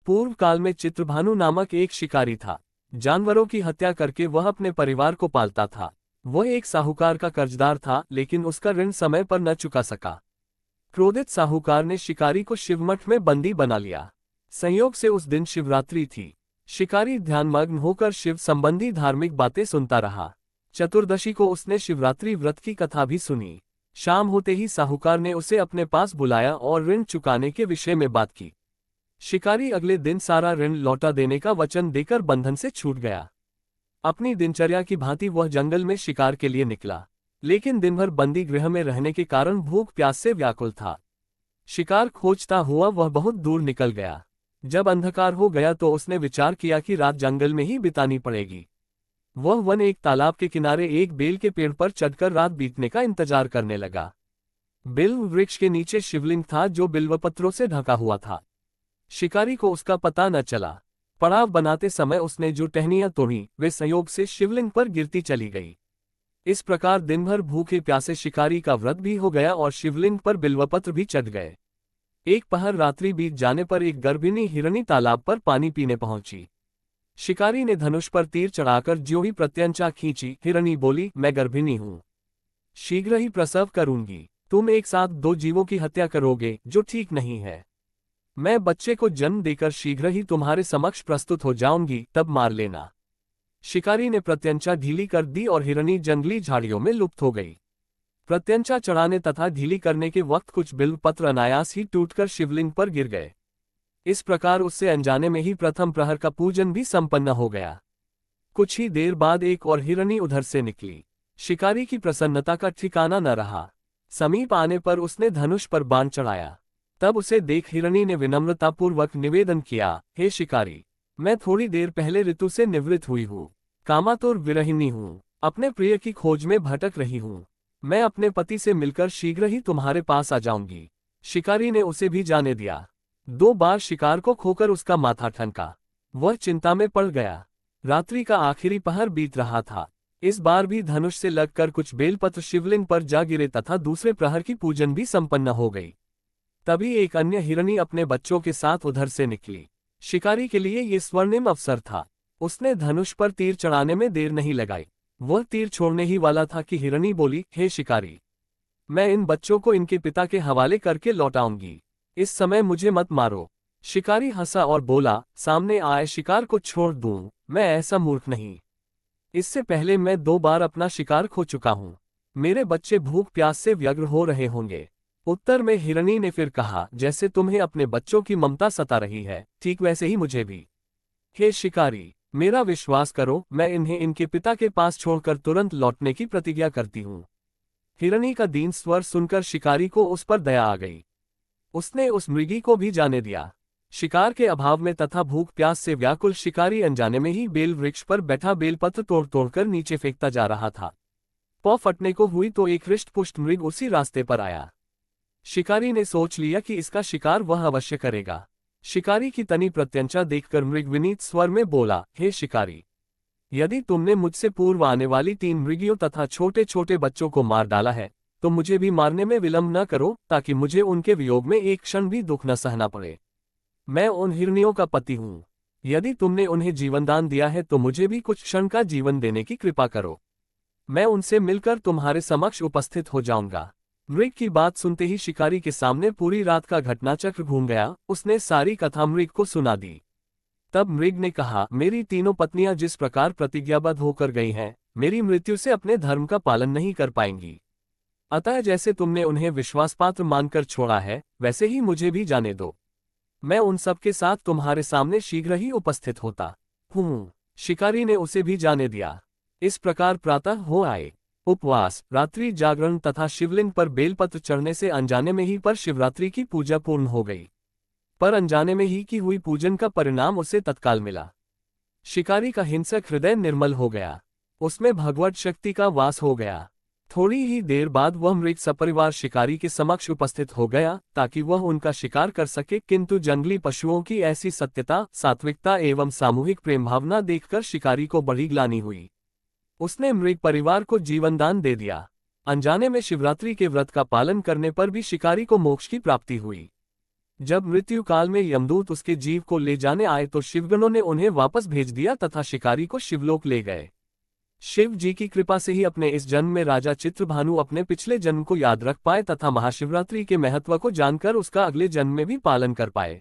पूर्व काल में चित्रभानु नामक एक शिकारी था। जानवरों की हत्या करके वह अपने परिवार को पालता था। वह एक साहूकार का कर्जदार था, लेकिन उसका ऋण समय पर न चुका सका। क्रोधित साहूकार ने शिकारी को शिवमठ में बंदी बना लिया। संयोग से उस दिन शिवरात्रि थी। शिकारी ध्यानमग्न होकर शिव संबंधी धार्मिक बातें सुनता रहा। चतुर्दशी को उसने शिवरात्रि व्रत की कथा भी सुनी। शाम होते ही साहूकार ने उसे अपने पास बुलाया और ऋण चुकाने के विषय में बात की। शिकारी अगले दिन सारा ऋण लौटा देने का वचन देकर बंधन से छूट गया। अपनी दिनचर्या की भांति वह जंगल में शिकार के लिए निकला, लेकिन दिन भर बंदी गृह में रहने के कारण भूख प्यास से व्याकुल था। शिकार खोजता हुआ वह बहुत दूर निकल गया। जब अंधकार हो गया तो उसने विचार किया कि रात जंगल में ही बितानी पड़ेगी। वह वन एक तालाब के किनारे एक बेल के पेड़ पर चढ़कर रात बीतने का इंतजार करने लगा। बिल्व वृक्ष के नीचे शिवलिंग था जो बिल्वपत्रों से ढका हुआ था। शिकारी को उसका पता न चला। पड़ाव बनाते समय उसने जो टहनियां तोड़ी वे संयोग से शिवलिंग पर गिरती चली गई। इस प्रकार दिन भर भूखे प्यासे शिकारी का व्रत भी हो गया और शिवलिंग पर बिल्वपत्र भी चढ़ गए। एक पहर रात्रि बीत जाने पर एक गर्भिणी हिरणी तालाब पर पानी पीने पहुंची। शिकारी ने धनुष पर तीर चढ़ाकर ज्यों ही प्रत्यंचा खींची, हिरणी बोली, मैं गर्भिणी हूं, शीघ्र ही प्रसव करूंगी। तुम एक साथ दो जीवों की हत्या करोगे, जो ठीक नहीं है। मैं बच्चे को जन्म देकर शीघ्र ही तुम्हारे समक्ष प्रस्तुत हो जाऊंगी, तब मार लेना। शिकारी ने प्रत्यंचा ढीली कर दी और हिरणी जंगली झाड़ियों में लुप्त हो गई। प्रत्यंचा चढ़ाने तथा ढीली करने के वक्त कुछ बिल्वपत्र अनायास ही टूटकर शिवलिंग पर गिर गए। इस प्रकार उससे अनजाने में ही प्रथम प्रहर का पूजन भी संपन्न हो गया। कुछ ही देर बाद एक और हिरणी उधर से निकली। शिकारी की प्रसन्नता का ठिकाना न रहा। समीप आने पर उसने धनुष पर बाण चढ़ाया। तब उसे देख हिरणी ने विनम्रतापूर्वक निवेदन किया, हे शिकारी, मैं थोड़ी देर पहले ऋतु से निवृत्त हुई हूँ, कामातुर विरहिणी हूँ, अपने प्रिय की खोज में भटक रही हूँ। मैं अपने पति से मिलकर शीघ्र ही तुम्हारे पास आ जाऊंगी। शिकारी ने उसे भी जाने दिया। 2 बार शिकार को खोकर उसका माथा ठनका। वह चिंता में पड़ गया। रात्रि का आखिरी पहर बीत रहा था। इस बार भी धनुष से लगकर कुछ बेलपत्र शिवलिंग पर जा गिरे तथा दूसरे प्रहर की पूजन भी संपन्न हो गई। तभी एक अन्य हिरणी अपने बच्चों के साथ उधर से निकली। शिकारी के लिए ये स्वर्णिम अवसर था। उसने धनुष पर तीर चढ़ाने में देर नहीं लगाई। वह तीर छोड़ने ही वाला था कि हिरणी बोली, हे शिकारी, मैं इन बच्चों को इनके पिता के हवाले करके लौटाऊंगी। इस समय मुझे मत मारो। शिकारी हंसा और बोला, सामने आए शिकार को छोड़ दूं, मैं ऐसा मूर्ख नहीं। इससे पहले मैं 2 बार अपना शिकार खो चुका हूं। मेरे बच्चे भूख प्यास से व्यग्र हो रहे होंगे। उत्तर में हिरणी ने फिर कहा, जैसे तुम्हें अपने बच्चों की ममता सता रही है, ठीक वैसे ही मुझे भी। हे शिकारी, मेरा विश्वास करो, मैं इन्हें इनके पिता के पास छोड़कर तुरंत लौटने की प्रतिज्ञा करती हूँ। हिरणी का दीन स्वर सुनकर शिकारी को उस पर दया आ गई। उसने उस मृगी को भी जाने दिया। शिकार के अभाव में तथा भूख प्यास से व्याकुल शिकारी अनजाने में ही बेल वृक्ष पर बैठा बेलपत्र तोड़ तोड़कर नीचे फेंकता जा रहा था। पौ फटने को हुई तो एक हृष्टपुष्ट मृग उसी रास्ते पर आया। शिकारी ने सोच लिया कि इसका शिकार वह अवश्य करेगा। शिकारी की तनी प्रत्यंचा देखकर मृग विनीत स्वर में बोला, हे शिकारी, यदि तुमने मुझसे पूर्व आने वाली 3 मृगियों तथा छोटे छोटे बच्चों को मार डाला है, तो मुझे भी मारने में विलंब न करो, ताकि मुझे उनके वियोग में एक क्षण भी दुख न सहना पड़े। मैं उन हिरनियों का पति हूँ। यदि तुमने उन्हें जीवनदान दिया है तो मुझे भी कुछ क्षण का जीवन देने की कृपा करो। मैं उनसे मिलकर तुम्हारे समक्ष उपस्थित हो जाऊंगा। मृग की बात सुनते ही शिकारी के सामने पूरी रात का घटनाचक्र घूम गया। उसने सारी कथा मृग को सुना दी। तब मृग ने कहा, मेरी तीनों पत्नियां जिस प्रकार प्रतिज्ञाबद्ध होकर गई हैं, मेरी मृत्यु से अपने धर्म का पालन नहीं कर पाएंगी। अतः जैसे तुमने उन्हें विश्वासपात्र मानकर छोड़ा है, वैसे ही मुझे भी जाने दो। मैं उन सब के साथ तुम्हारे सामने शीघ्र ही उपस्थित होता हूँ। शिकारी ने उसे भी जाने दिया। इस प्रकार प्रातः हो आए। उपवास, रात्रि जागरण तथा शिवलिंग पर बेलपत्र चढ़ने से अनजाने में ही पर शिवरात्रि की पूजा पूर्ण हो गई। पर अनजाने में ही की हुई पूजन का परिणाम उसे तत्काल मिला। शिकारी का हिंसक हृदय निर्मल हो गया। उसमें भगवत शक्ति का वास हो गया। थोड़ी ही देर बाद वह मृग सपरिवार शिकारी के समक्ष उपस्थित हो गया, ताकि वह उनका शिकार कर सके। किंतु जंगली पशुओं की ऐसी सत्यता, सात्विकता एवं सामूहिक प्रेम भावना देखकर शिकारी को बड़ी ग्लानि हुई। उसने मृग परिवार को जीवनदान दे दिया। अनजाने में शिवरात्रि के व्रत का पालन करने पर भी शिकारी को मोक्ष की प्राप्ति हुई। जब मृत्यु काल में यमदूत उसके जीव को ले जाने आए तो शिवगणों ने उन्हें वापस भेज दिया तथा शिकारी को शिवलोक ले गए। शिव जी की कृपा से ही अपने इस जन्म में राजा चित्रभानु अपने पिछले जन्म को याद रख पाए तथा महाशिवरात्रि के महत्व को जानकर उसका अगले जन्म में भी पालन कर पाए।